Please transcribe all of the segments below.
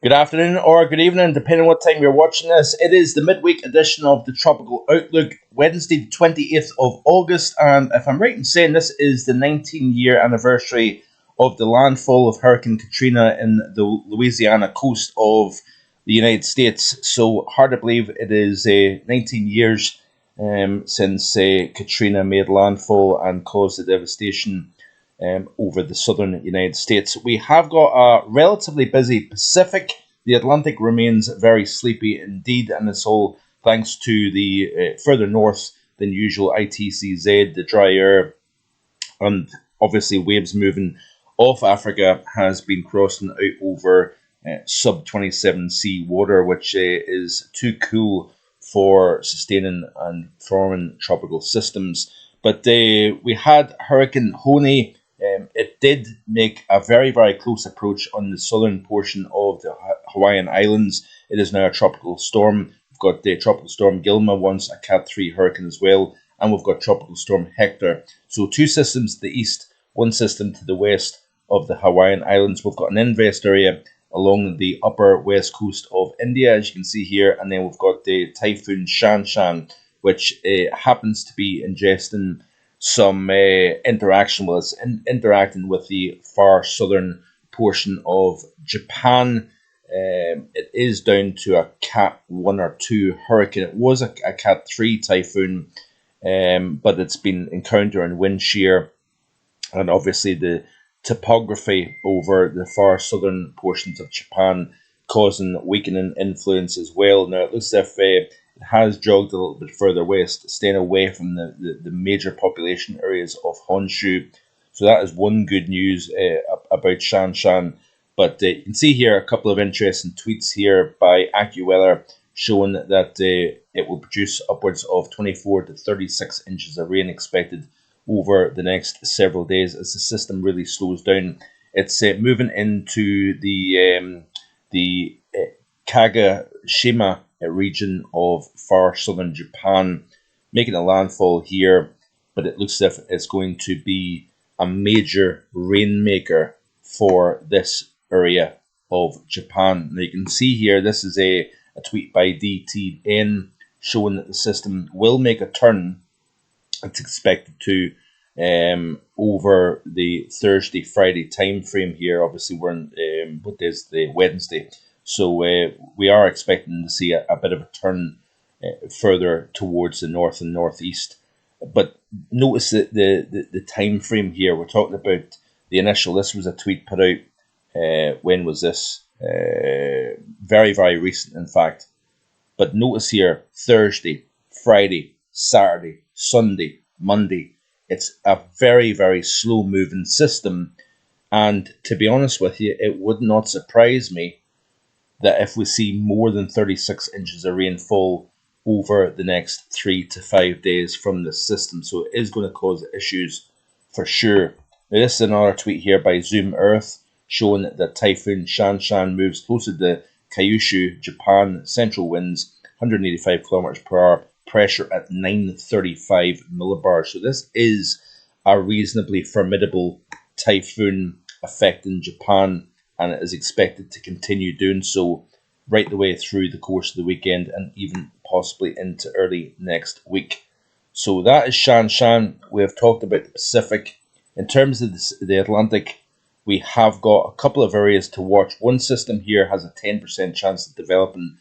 Good afternoon or good evening, depending on what time you're watching this. It is the midweek edition of the Tropical Outlook, Wednesday, the 28th of August. And if I'm right in saying this is the 19-year anniversary of the landfall of Hurricane Katrina in the Louisiana coast of the United States. So hard to believe it is 19 years since Katrina made landfall and caused the devastation over the southern United States. We have got a relatively busy Pacific. The Atlantic remains very sleepy indeed, and it's all thanks to the further north than usual ITCZ, the dry air, and obviously waves moving off Africa has been crossing out over sub 27 sea water, which is too cool for sustaining and forming tropical systems. But we had Hurricane Honey. It did make a very, very close approach on the southern portion of the Hawaiian Islands. It is now a tropical storm. We've got the Tropical Storm Gilma, once a Cat 3 hurricane as well, and we've got Tropical Storm Hector. So two systems to the east, one system to the west of the Hawaiian Islands. We've got an invest area along the upper west coast of India, as you can see here, and then we've got the Typhoon Shanshan, which happens to be ingesting some interaction with us, interacting with the far southern portion of Japan. It is down to a Cat 1 or 2 hurricane. It was a Cat 3 typhoon, but it's been encountering wind shear and obviously the topography over the far southern portions of Japan causing weakening influence as well. Now, it looks as if it has jogged a little bit further west, staying away from the major population areas of Honshu. So that is one good news about Shanshan. But you can see here a couple of interesting tweets here by AccuWeather showing that it will produce upwards of 24 to 36 inches of rain expected over the next several days as the system really slows down. It's moving into the Kagoshima region of far southern Japan, making a landfall here, but it looks as if it's going to be a major rainmaker for this area of Japan. Now you can see here, this is a tweet by DTN showing that the system will make a turn. It's expected to over the Thursday, Friday time frame here. Obviously, we're in what is the Wednesday, so we are expecting to see a bit of a turn further towards the north and northeast. But notice that the time frame here. We're talking about the initial. This was a tweet put out. When was this? Very, very recent, in fact. But notice here, Thursday, Friday, Saturday, Sunday, Monday. It's a very, very slow moving system. And to be honest with you, it would not surprise me that if we see more than 36 inches of rainfall over the next 3 to 5 days from this system. So it is going to cause issues for sure. Now, this is another tweet here by Zoom Earth showing that Typhoon Shanshan moves closer to Kyushu, Japan, central winds 185 kilometers per hour, pressure at 935 millibars. So this is a reasonably formidable typhoon affecting Japan, and it is expected to continue doing so right the way through the course of the weekend and even possibly into early next week. So that is Shanshan. We have talked about the Pacific. In terms of the Atlantic, we have got a couple of areas to watch. One system here has a 10% chance of developing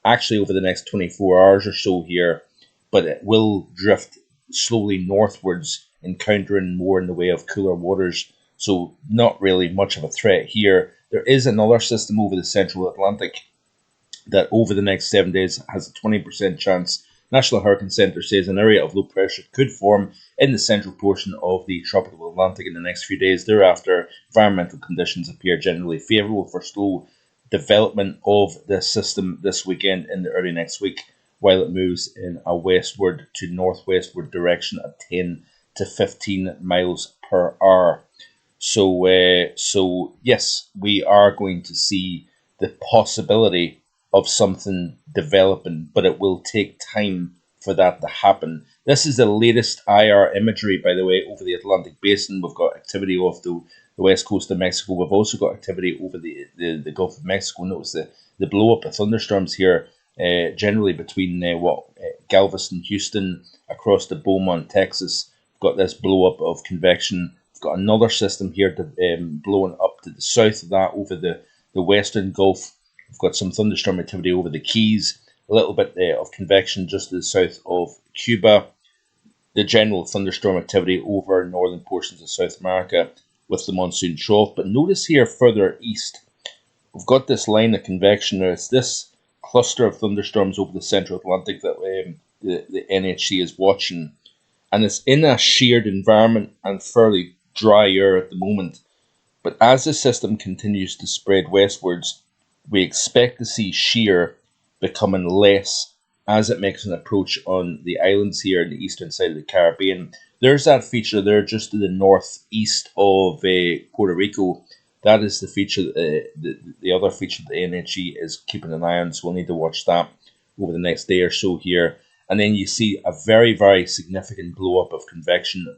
actually over the next 24 hours or so here, but it will drift slowly northwards, encountering more in the way of cooler waters. So not really much of a threat here. There is another system over the central Atlantic that over the next 7 days has a 20% chance. National Hurricane Center says an area of low pressure could form in the central portion of the tropical Atlantic in the next few days. Thereafter, environmental conditions appear generally favourable for slow development of the system this weekend in the early next week, while it moves in a westward to northwestward direction at 10 to 15 miles per hour. So yes, we are going to see the possibility of something developing, but it will take time for that to happen. This is the latest IR imagery, by the way, over the Atlantic Basin. We've got activity off the west coast of Mexico. We've also got activity over the Gulf of Mexico. Notice the blow up of thunderstorms here, generally between Galveston, Houston, across to Beaumont, Texas. We've got this blow up of convection. We've got another system here blowing up to the south of that over the western Gulf. We've got some thunderstorm activity over the Keys, a little bit of convection just to the south of Cuba, the general thunderstorm activity over northern portions of South America with the monsoon trough. But notice here further east, we've got this line of convection. Now it's this cluster of thunderstorms over the central Atlantic that the NHC is watching. And it's in a sheared environment and fairly dry air at the moment. But as the system continues to spread westwards, we expect to see shear becoming less as it makes an approach on the islands here in the eastern side of the Caribbean. There's that feature there just to the northeast of Puerto Rico. That is the feature, the other feature the NHE is keeping an eye on, so we'll need to watch that over the next day or so here. And then you see a very, very significant blow-up of convection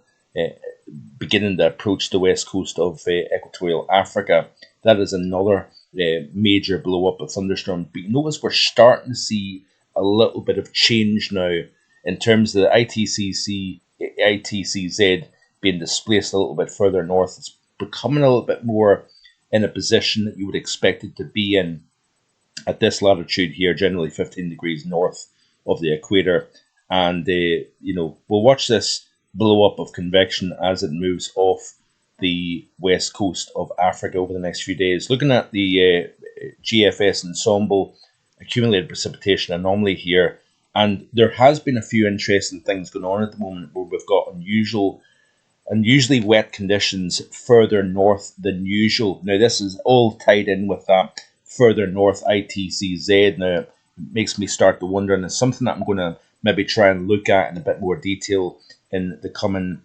beginning to approach the west coast of equatorial Africa. That is another major blow-up of thunderstorms. But you notice we're starting to see a little bit of change now in terms of the ITCZ being displaced a little bit further north. It's becoming a little bit more in a position that you would expect it to be in at this latitude here, generally 15 degrees north of the equator. And, we'll watch this blow up of convection as it moves off the west coast of Africa over the next few days. Looking at the GFS ensemble accumulated precipitation anomaly here, and there has been a few interesting things going on at the moment where we've got unusually wet conditions further north than usual. Now this is all tied in with that further north ITCZ. Now it makes me start to wonder, and it's something that I'm going to maybe try and look at in a bit more detail in the coming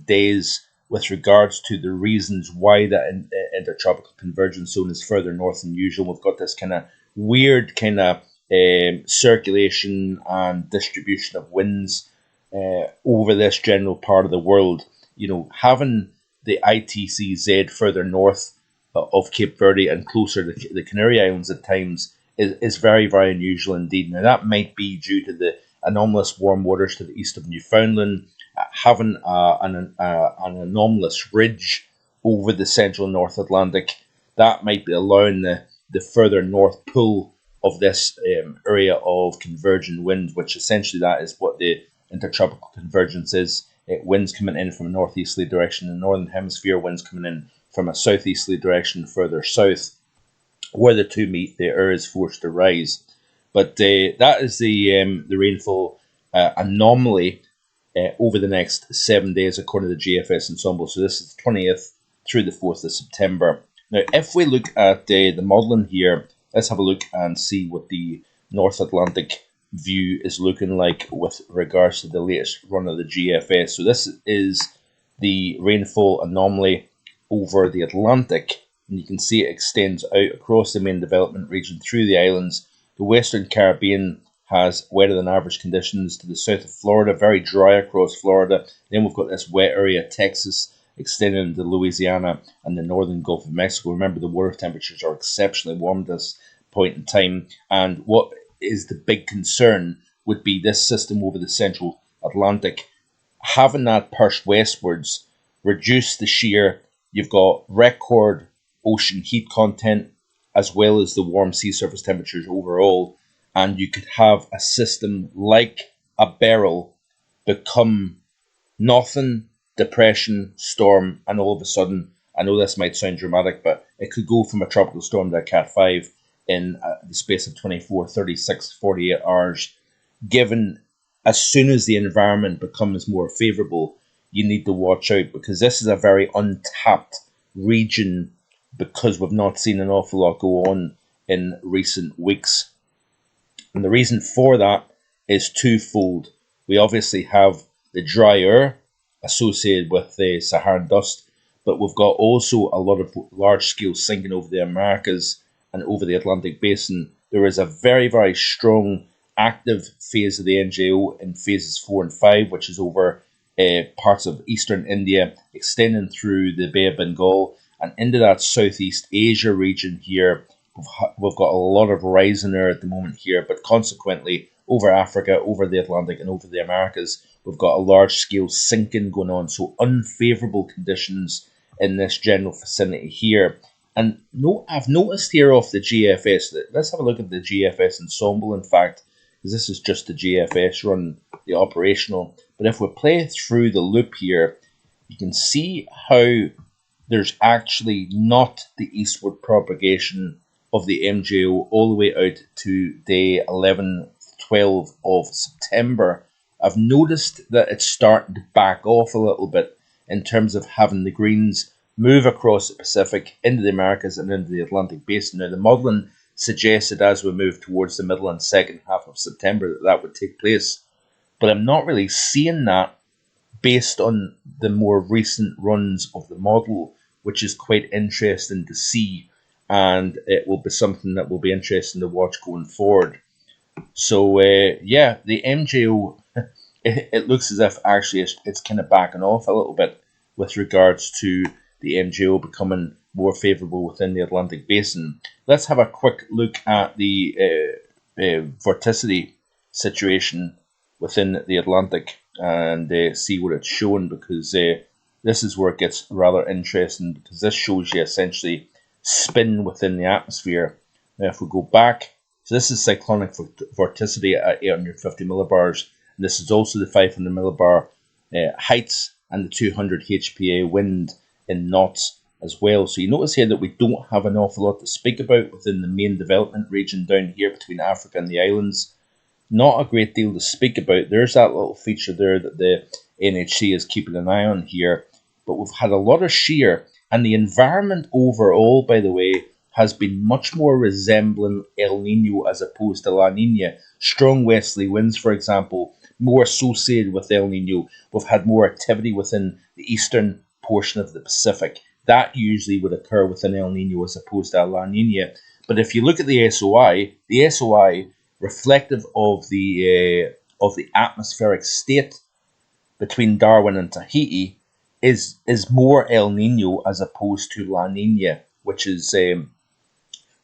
days with regards to the reasons why that intertropical convergence zone is further north than usual. We've got this kind of weird kind of circulation and distribution of winds over this general part of the world. Having the ITCZ further north of Cape Verde and closer to the Canary Islands at times is very, very unusual indeed. Now, that might be due to the anomalous warm waters to the east of Newfoundland, having an anomalous ridge over the central North Atlantic. That might be allowing the further north pull of this area of convergent wind, which essentially that is what the intertropical convergence is. Winds coming in from a northeasterly direction in the northern hemisphere, winds coming in from a southeasterly direction further south. Where the two meet, the air is forced to rise. But that is the rainfall anomaly over the next 7 days, according to the GFS ensemble. So this is the 20th through the 4th of September. Now, if we look at the modelling here, let's have a look and see what the North Atlantic view is looking like with regards to the latest run of the GFS. So this is the rainfall anomaly over the Atlantic, and you can see it extends out across the main development region through the islands. The Western Caribbean has wetter than average conditions to the south of Florida, very dry across Florida. Then we've got this wet area, Texas, extending into Louisiana and the northern Gulf of Mexico. Remember, the water temperatures are exceptionally warm at this point in time. And what is the big concern would be this system over the central Atlantic. Having that pushed westwards, reduce the shear. You've got record ocean heat content as well as the warm sea surface temperatures overall. And you could have a system like a barrel become nothing, depression, storm, and all of a sudden, I know this might sound dramatic, but it could go from a tropical storm to a Cat 5 in the space of 24, 36, 48 hours. Given as soon as the environment becomes more favourable, you need to watch out, because this is a very untapped region because we've not seen an awful lot go on in recent weeks. And the reason for that is twofold. We obviously have the dry air associated with the Saharan dust, but we've got also a lot of large-scale sinking over the Americas and over the Atlantic Basin. There is a very, very strong active phase of the NJO in phases 4 and 5, which is over parts of eastern India, extending through the Bay of Bengal and into that Southeast Asia region here. We've got a lot of rising there at the moment here, but consequently over Africa, over the Atlantic, and over the Americas, we've got a large-scale sinking going on, so unfavourable conditions in this general vicinity here. And I've noticed here off the GFS, let's have a look at the GFS ensemble, in fact, because this is just the GFS run, the operational. But if we play through the loop here, you can see how there's actually not the eastward propagation of the MJO all the way out to day 11, 12 of September. I've noticed that it's starting to back off a little bit in terms of having the greens move across the Pacific into the Americas and into the Atlantic basin. Now, the modelling suggested as we move towards the middle and second half of September that would take place, but I'm not really seeing that based on the more recent runs of the model, which is quite interesting to see, and it will be something that will be interesting to watch going forward. So, yeah, the MJO, it looks as if actually it's kind of backing off a little bit with regards to the MJO becoming more favourable within the Atlantic basin. Let's have a quick look at the vorticity situation within the Atlantic and see what it's showing, because this is where it gets rather interesting, because this shows you essentially spin within the atmosphere. Now, if we go back, so this is cyclonic vorticity at 850 millibars, and this is also the 500 millibar heights and the 200 HPA wind in knots as well. So you notice here that we don't have an awful lot to speak about within the main development region down here between Africa and the islands. Not a great deal to speak about. There's that little feature there that the NHC is keeping an eye on here. But we've had a lot of shear, and the environment overall, by the way, has been much more resembling El Nino as opposed to La Nina. Strong westerly winds, for example, more associated with El Nino. We've had more activity within the eastern portion of the Pacific. That usually would occur within El Nino as opposed to La Nina. But if you look at the SOI reflective of the atmospheric state between Darwin and Tahiti is more El Nino as opposed to La Nina, which is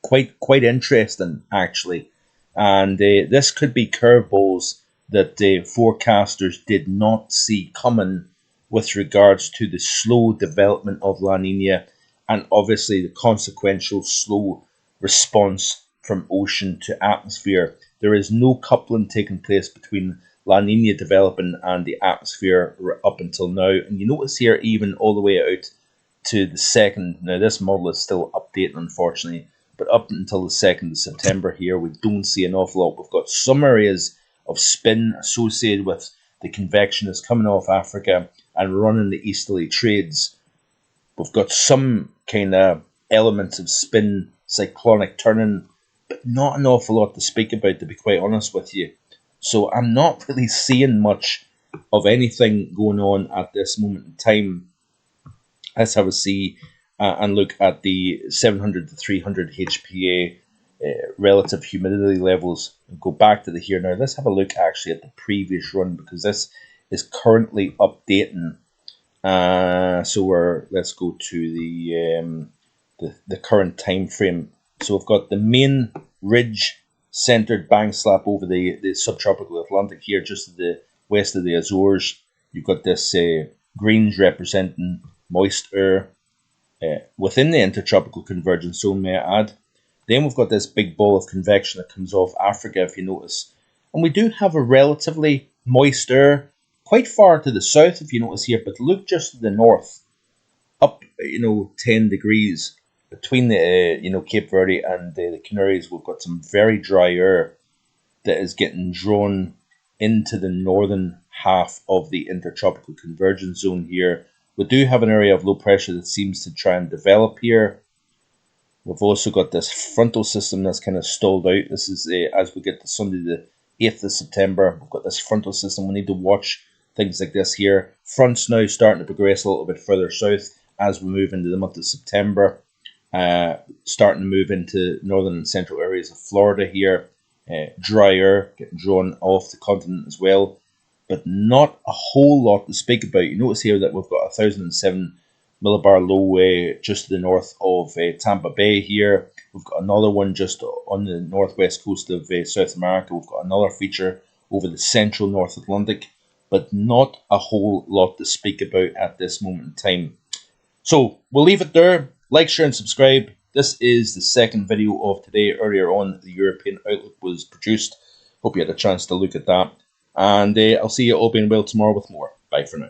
quite interesting actually. And this could be curveballs that forecasters did not see coming with regards to the slow development of La Nina, and obviously the consequential slow response from ocean to atmosphere. There is no coupling taking place between La Nina developing and the atmosphere up until now. And you notice here, even all the way out to the 2nd, now this model is still updating unfortunately, but up until the 2nd of September here, we don't see an awful lot. We've got some areas of spin associated with the convection that's coming off Africa and running the easterly trades. We've got some kind of elements of spin, cyclonic turning, but not an awful lot to speak about, to be quite honest with you. So I'm not really seeing much of anything going on at this moment in time. Let's have a see and look at the 700 to 300 HPA relative humidity levels and go back to the here now. Let's have a look actually at the previous run, because this is currently updating. So let's go to the current time frame. So we've got the main ridge centered bang slap over the subtropical Atlantic here, just to the west of the Azores. You've got this greens representing moist air within the intertropical convergence zone, may I add. Then we've got this big ball of convection that comes off Africa, if you notice. And we do have a relatively moist air quite far to the south, if you notice here, but look just to the north, up 10 degrees between the Cape Verde and the Canaries. We've got some very dry air that is getting drawn into the northern half of the intertropical convergence zone here. We do have an area of low pressure that seems to try and develop here. We've also got this frontal system that's kind of stalled out. This is as we get to Sunday the 8th of September. We've got this frontal system. We need to watch things like this here. Fronts now starting to progress a little bit further south as we move into the month of September. Starting to move into northern and central areas of Florida here. Dry air getting drawn off the continent as well, but not a whole lot to speak about. You notice here that we've got 1,007 millibar low just to the north of Tampa Bay here. We've got another one just on the northwest coast of South America. We've got another feature over the central North Atlantic, but not a whole lot to speak about at this moment in time. So we'll leave it there. Like, share, and subscribe. This is the second video of today. Earlier on, the European Outlook was produced. Hope you had a chance to look at that. And I'll see you all being well tomorrow with more. Bye for now.